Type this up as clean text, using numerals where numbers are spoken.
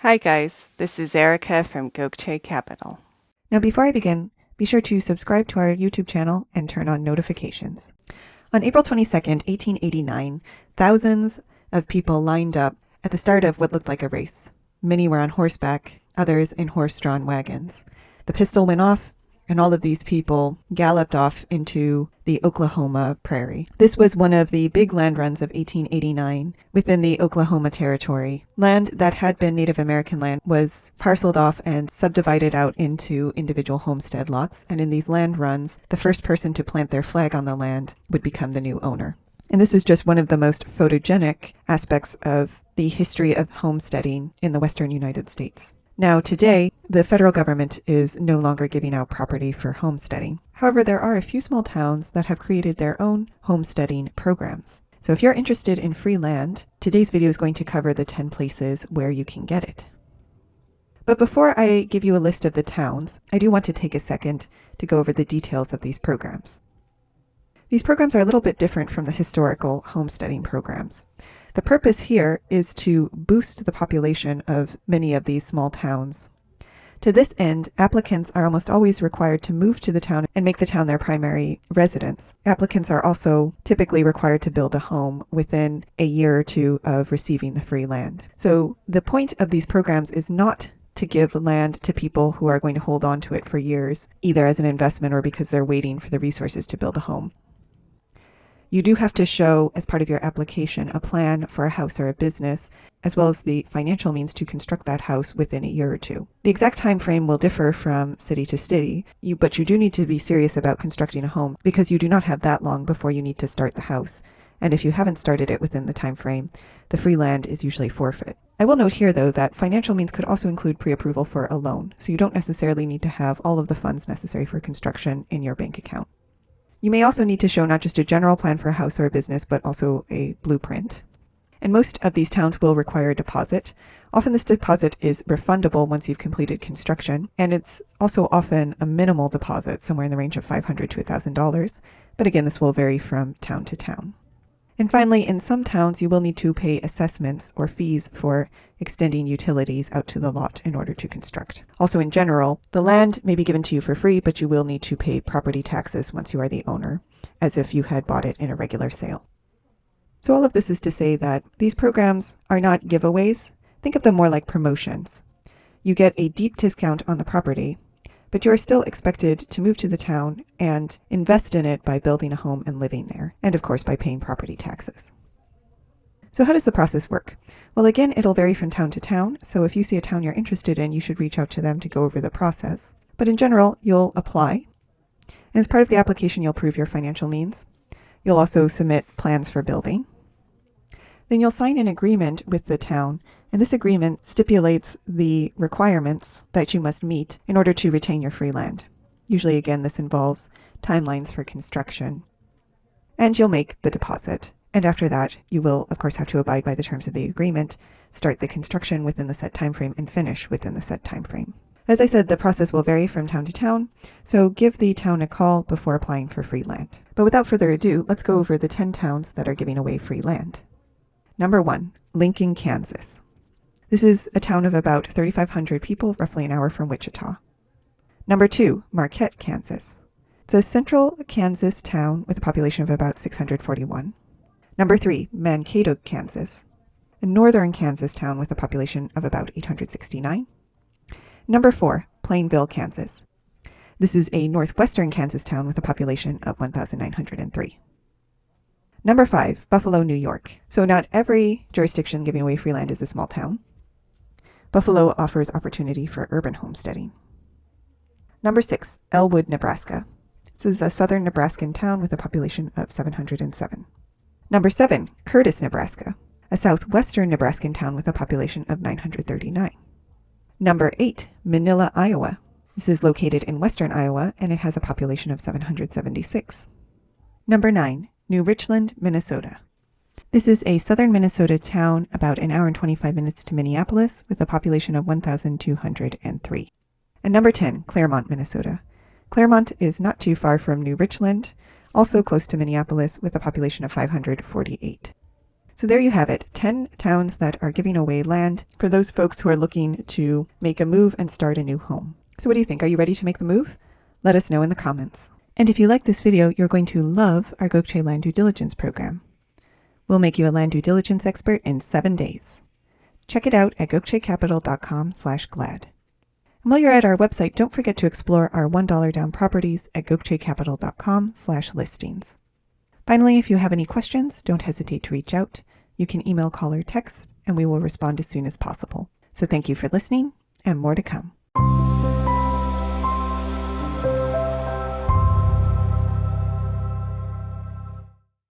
Hi guys, this is Erica from Gokce Capital. Now before I begin, be sure to subscribe to our YouTube channel and turn on notifications. On April 22nd, 1889, thousands of people lined up at the start of what looked like a race. Many were on horseback, others in horse-drawn wagons. The pistol went off, and all of these people galloped off into the Oklahoma prairie. This was one of the big land runs of 1889 within the Oklahoma Territory. Land that had been Native American land was parceled off and subdivided out into individual homestead lots, and in these land runs, the first person to plant their flag on the land would become the new owner. And this is just one of the most photogenic aspects of the history of homesteading in the western United States. Now, today, the federal government is no longer giving out property for homesteading. However, there are a few small towns that have created their own homesteading programs. So if you're interested in free land, today's video is going to cover the 10 places where you can get it. But before I give you a list of the towns, I do want to take a second to go over the details of these programs. These programs are a little bit different from the historical homesteading programs. The purpose here is to boost the population of many of these small towns. To this end, applicants are almost always required to move to the town and make the town their primary residence. Applicants are also typically required to build a home within a year or two of receiving the free land. So the point of these programs is not to give land to people who are going to hold on to it for years, either as an investment or because they're waiting for the resources to build a home. You do have to show, as part of your application, a plan for a house or a business, as well as the financial means to construct that house within a year or two. The exact time frame will differ from city to city, but you do need to be serious about constructing a home because you do not have that long before you need to start the house. And if you haven't started it within the time frame, the free land is usually forfeit. I will note here, though, that financial means could also include pre-approval for a loan, so you don't necessarily need to have all of the funds necessary for construction in your bank account. You may also need to show not just a general plan for a house or a business, but also a blueprint. And most of these towns will require a deposit. Often this deposit is refundable once you've completed construction, and it's also often a minimal deposit, somewhere in the range of $500 to $1,000. But again, this will vary from town to town. And finally, in some towns, you will need to pay assessments or fees for extending utilities out to the lot in order to construct. Also, in general, the land may be given to you for free, but you will need to pay property taxes once you are the owner, as if you had bought it in a regular sale. So all of this is to say that these programs are not giveaways. Think of them more like promotions. You get a deep discount on the property, but you are still expected to move to the town and invest in it by building a home and living there, and of course by paying property taxes. So how does the process work? Well, again, it'll vary from town to town, so if you see a town you're interested in, you should reach out to them to go over the process. But in general, you'll apply, and as part of the application, you'll prove your financial means. You'll also submit plans for building. Then you'll sign an agreement with the town, and this agreement stipulates the requirements that you must meet in order to retain your free land. Usually, again, this involves timelines for construction. And you'll make the deposit. And after that, you will, of course, have to abide by the terms of the agreement, start the construction within the set time frame, and finish within the set time frame. As I said, the process will vary from town to town, so give the town a call before applying for free land. But without further ado, let's go over the 10 towns that are giving away free land. Number 1, Lincoln, Kansas. This is a town of about 3,500 people, roughly an hour from Wichita. Number 2, Marquette, Kansas. It's a central Kansas town with a population of about 641. Number 3, Mankato, Kansas. A northern Kansas town with a population of about 869. Number 4, Plainville, Kansas. This is a northwestern Kansas town with a population of 1,903. Number 5, Buffalo, New York. So not every jurisdiction giving away free land is a small town. Buffalo offers opportunity for urban homesteading. Number 6, Elwood, Nebraska. This is a southern Nebraskan town with a population of 707. Number 7, Curtis, Nebraska. A southwestern Nebraskan town with a population of 939. Number 8, Manila, Iowa. This is located in western Iowa, and it has a population of 776. Number 9, New Richland, Minnesota. This is a southern Minnesota town about an hour and 25 minutes to Minneapolis with a population of 1,203. And number 10, Claremont, Minnesota. Claremont is not too far from New Richland, also close to Minneapolis with a population of 548. So there you have it, 10 towns that are giving away land for those folks who are looking to make a move and start a new home. So what do you think? Are you ready to make the move? Let us know in the comments. And if you like this video, you're going to love our Gokce Land Due Diligence program. We'll make you a land due diligence expert in 7 days. Check it out at gokcecapital.com/glad. And while you're at our website, don't forget to explore our $1 down properties at gokcecapital.com/listings. Finally, if you have any questions, don't hesitate to reach out. You can email, call, or text, and we will respond as soon as possible. So thank you for listening, and more to come.